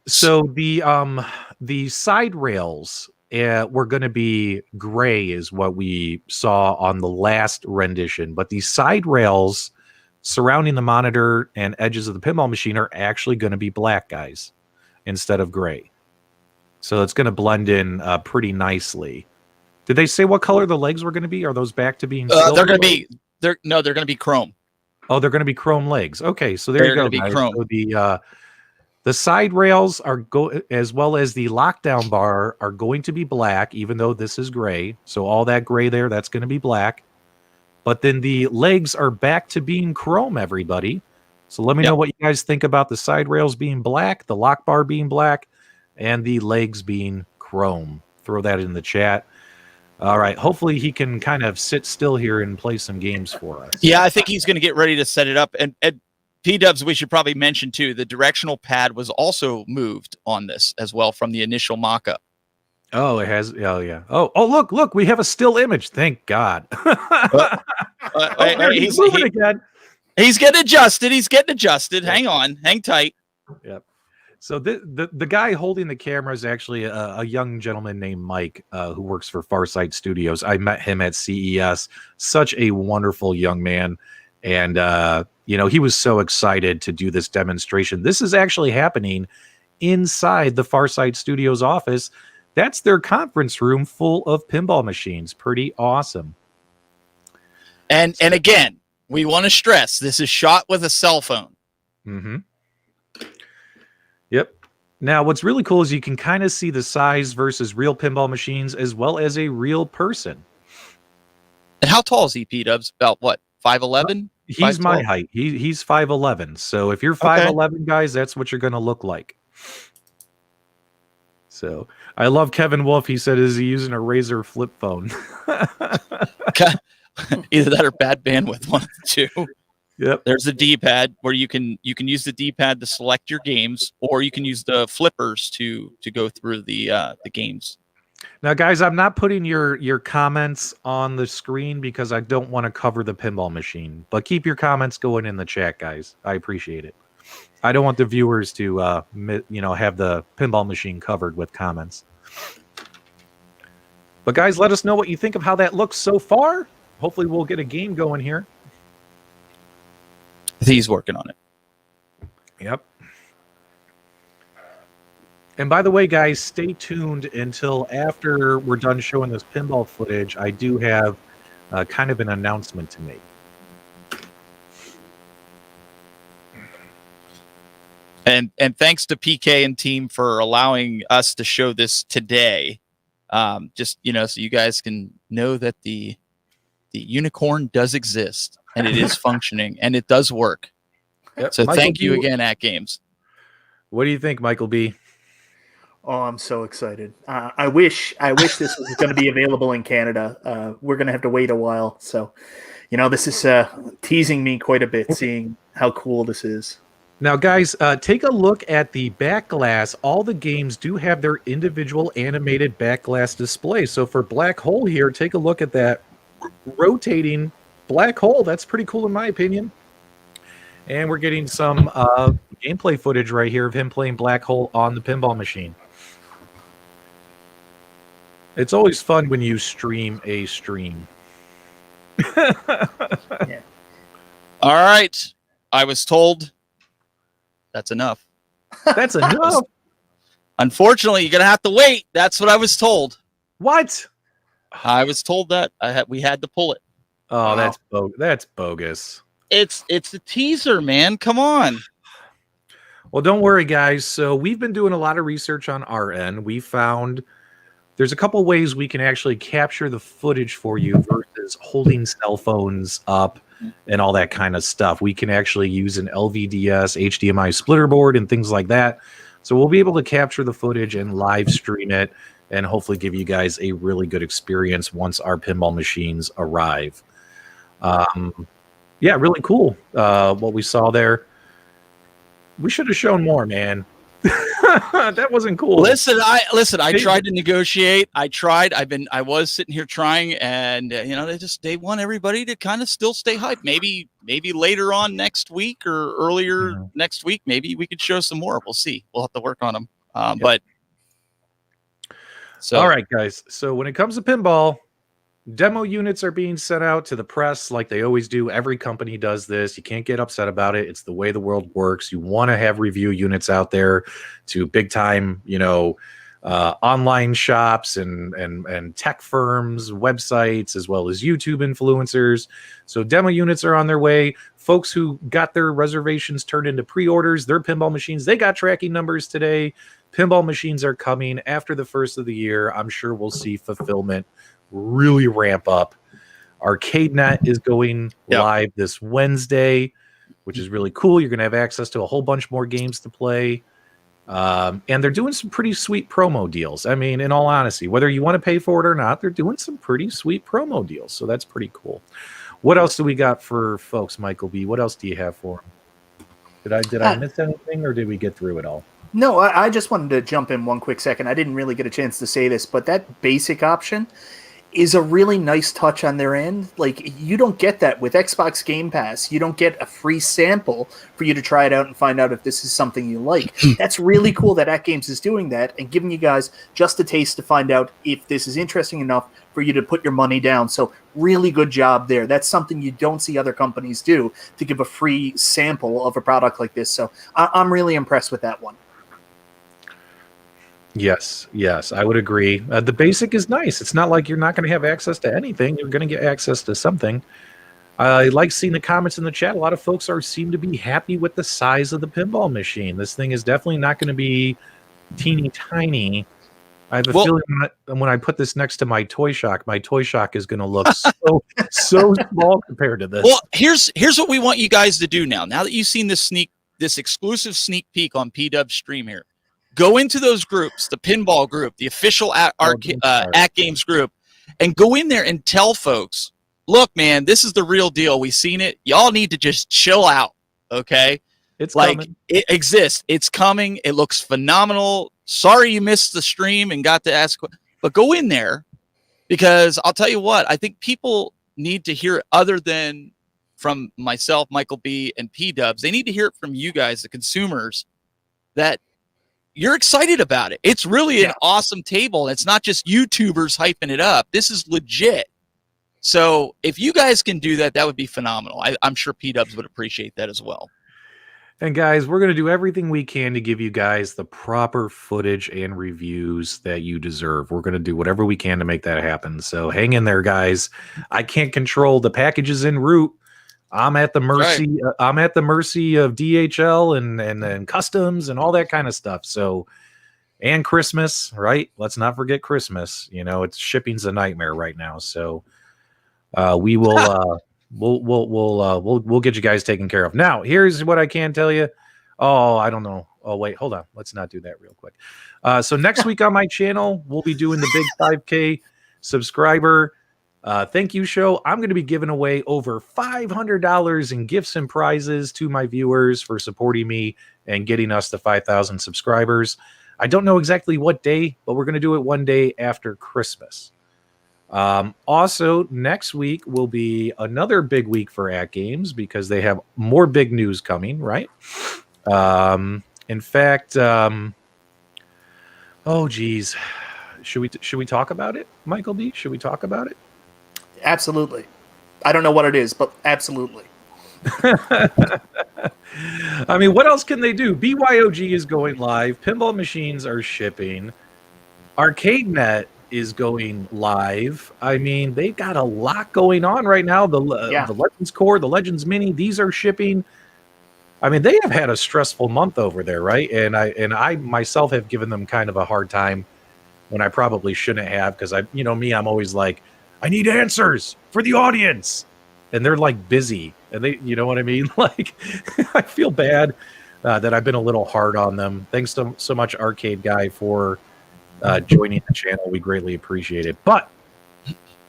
So the side rails were going to be gray, is what we saw on the last rendition. But the side rails surrounding the monitor and edges of the pinball machine are actually going to be black, guys, instead of gray. So it's going to blend in pretty nicely. Did they say what color the legs were going to be? Are those back to being silver? They're going to be chrome. Oh, they're going to be chrome legs. Okay, so there you go. Be chrome. So The side rails are as well as the lockdown bar are going to be black, even though this is gray. So all that gray there, that's going to be black. But then the legs are back to being chrome, everybody. So let me know what you guys think about the side rails being black, the lock bar being black, and the legs being chrome. Throw that in the chat. All right. Hopefully he can kind of sit still here and play some games for us. Yeah, I think he's going to get ready to set it up. And P-dubs, we should probably mention, too, the directional pad was also moved on this as well from the initial mock-up. Oh, it has. Oh, yeah. Oh, look. We have a still image. Thank God. He's moving again. He's getting adjusted. Hang on. Hang tight. Yep. So the guy holding the camera is actually a young gentleman named Mike who works for Farsight Studios. I met him at CES. Such a wonderful young man. And, he was so excited to do this demonstration. This is actually happening inside the Farsight Studios office. That's their conference room full of pinball machines. Pretty awesome. And again, we want to stress this is shot with a cell phone. Mm-hmm. Yep. Now, what's really cool is you can kind of see the size versus real pinball machines as well as a real person. And how tall is he, P-dubs? About what? 5'11"? He's my height. He's 5'11". So if you're 5'11", guys, that's what you're going to look like. So I love Kevin Wolf. He said, "Is he using a Razer flip phone?" Either that or bad bandwidth, one of the two. Yep. There's a D-pad where you can use the D-pad to select your games, or you can use the flippers to go through the games. Now, guys, I'm not putting your comments on the screen because I don't want to cover the pinball machine. But keep your comments going in the chat, guys. I appreciate it. I don't want the viewers to have the pinball machine covered with comments. But guys, let us know what you think of how that looks so far. Hopefully we'll get a game going here. He's working on it. Yep. And by the way, guys, stay tuned until after we're done showing this pinball footage. I do have kind of an announcement to make. And thanks to PK and team for allowing us to show this today. Just, so you guys can know that the unicorn does exist and it is functioning and it does work. Yep. So Michael thank you B, again, AtGames. What do you think, Michael B? Oh, I'm so excited. I wish this was going to be available in Canada. We're going to have to wait a while. So, this is teasing me quite a bit, seeing how cool this is. Now, guys, take a look at the back glass. All the games do have their individual animated back glass display. So for Black Hole here, take a look at that rotating black hole. That's pretty cool in my opinion. And we're getting some gameplay footage right here of him playing Black Hole on the pinball machine. It's always fun when you stream a stream. Yeah. All right. I was told that's enough. That's enough. Unfortunately, you're going to have to wait. That's what I was told. What? I was told that we had to pull it. Oh, that's bogus. It's a teaser, man. Come on. Well, don't worry, guys. So we've been doing a lot of research on our end. We found there's a couple ways we can actually capture the footage for you versus holding cell phones up and all that kind of stuff. We can actually use an LVDS, HDMI splitter board and things like that. So we'll be able to capture the footage and live stream it and hopefully give you guys a really good experience once our pinball machines arrive. Yeah, really cool what we saw there. We should have shown more, man. That wasn't cool. Listen, I tried to negotiate. I was sitting here trying, and they want everybody to kind of still stay hyped. Maybe later on next week or earlier next week, maybe we could show some more. We'll see. We'll have to work on them. Yep. But so all right, guys. So when it comes to pinball, demo units are being sent out to the press like they always do. Every company does this. You can't get upset about it. It's the way the world works. You want to have review units out there to big time, online shops and tech firms, websites, as well as YouTube influencers. So demo units are on their way. Folks who got their reservations turned into pre-orders, their pinball machines, they got tracking numbers today. Pinball machines are coming after the first of the year. I'm sure we'll see fulfillment really ramp up. ArcadeNet is going live this Wednesday, which is really cool. You're going to have access to a whole bunch more games to play. And they're doing some pretty sweet promo deals. I mean, in all honesty, whether you want to pay for it or not, they're doing some pretty sweet promo deals. So that's pretty cool. What else do we got for folks, Michael B? What else do you have for them? Did I miss anything, or did we get through it all? No, I just wanted to jump in one quick second. I didn't really get a chance to say this, but that basic option is a really nice touch on their end. Like, you don't get that with Xbox Game Pass. You don't get a free sample for you to try it out and find out if this is something you like. That's really cool that AtGames is doing that and giving you guys just a taste to find out if this is interesting enough for you to put your money down. So really good job there. That's something you don't see other companies do, to give a free sample of a product like this. So I'm really impressed with that one. Yes, I would agree. The basic is nice. It's not like you're not going to have access to anything. You're going to get access to something. I like seeing the comments in the chat. A lot of folks seem to be happy with the size of the pinball machine. This thing is definitely not going to be teeny tiny. I have a feeling that when I put this next to my Toy Shock is going to look so small compared to this. Well, here's what we want you guys to do now. Now that you've seen this exclusive sneak peek on P-Dub's stream here, go into those groups, the pinball group, the official AtGames group, and go in there and tell folks, look, man, this is the real deal. We've seen it. Y'all need to just chill out, okay? It's like coming. It exists. It's coming. It looks phenomenal. Sorry you missed the stream and got to ask, but go in there, because I'll tell you what, I think people need to hear it other than from myself, Michael B, and P-Dubs. They need to hear it from you guys, the consumers, that you're excited about it. It's really an awesome table. It's not just YouTubers hyping it up. This is legit. So if you guys can do that, that would be phenomenal. I'm sure P-Dubs would appreciate that as well. And guys, we're going to do everything we can to give you guys the proper footage and reviews that you deserve. We're going to do whatever we can to make that happen. So hang in there, guys. I can't control the packages en route. I'm at the mercy. Right. I'm at the mercy of DHL and customs and all that kind of stuff. So, and Christmas, right? Let's not forget Christmas. You know, it's shipping's a nightmare right now. So, we will. We'll get you guys taken care of. Now, here's what I can tell you. Oh, I don't know. Oh, wait, hold on. Let's not do that real quick. So next week on my channel, we'll be doing the big 5K subscriber thank you show. I'm going to be giving away over $500 in gifts and prizes to my viewers for supporting me and getting us to 5,000 subscribers. I don't know exactly what day, but we're going to do it one day after Christmas. Also, next week will be another big week for AtGames because they have more big news coming, right? In fact, oh geez, should we talk about it, Michael B? Should we talk about it? Absolutely. I don't know what it is, but absolutely. I mean, what else can they do? BYOG is going live. Pinball machines are shipping. ArcadeNet is going live. I mean, they've got a lot going on right now. The Legends Core, the Legends Mini, these are shipping. I mean, they have had a stressful month over there, right? And I myself have given them kind of a hard time when I probably shouldn't have, because I'm always like, I need answers for the audience. And they're like busy. And they, you know what I mean? Like, I feel bad that I've been a little hard on them. Thanks so much, Arcade Guy, for joining the channel. We greatly appreciate it. But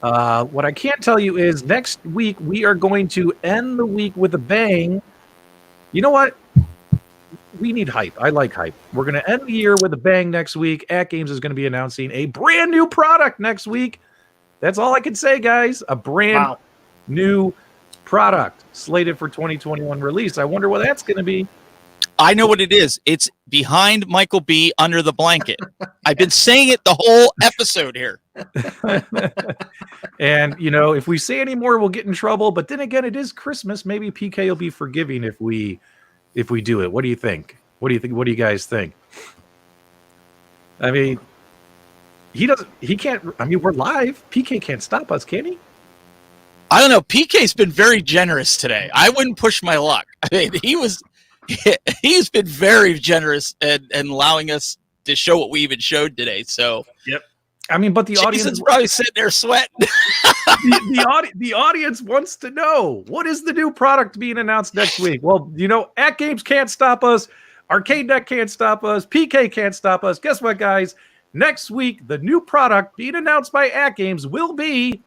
what I can't tell you is next week we are going to end the week with a bang. You know what? We need hype. I like hype. We're going to end the year with a bang next week. AtGames is going to be announcing a brand new product next week. That's all I can say, guys. A brand new product slated for 2021 release. I wonder what that's going to be. I know what it is. It's behind Michael B under the blanket. I've been saying it the whole episode here. And, if we say any more, we'll get in trouble. But then again, it is Christmas. Maybe PK will be forgiving if we do it. What do you think? What do you think? What do you guys think? I mean, He doesn't. He can't. I mean, we're live. PK can't stop us, can he? I don't know. PK's been very generous today. I wouldn't push my luck. I mean, he's been very generous and allowing us to show what we even showed today. So, yep. I mean, but the audience is probably sitting there sweating. the audience wants to know, what is the new product being announced next week? Well, you know, AtGames can't stop us. ArcadeNet can't stop us. PK can't stop us. Guess what, guys? Next week, the new product being announced by AtGames will be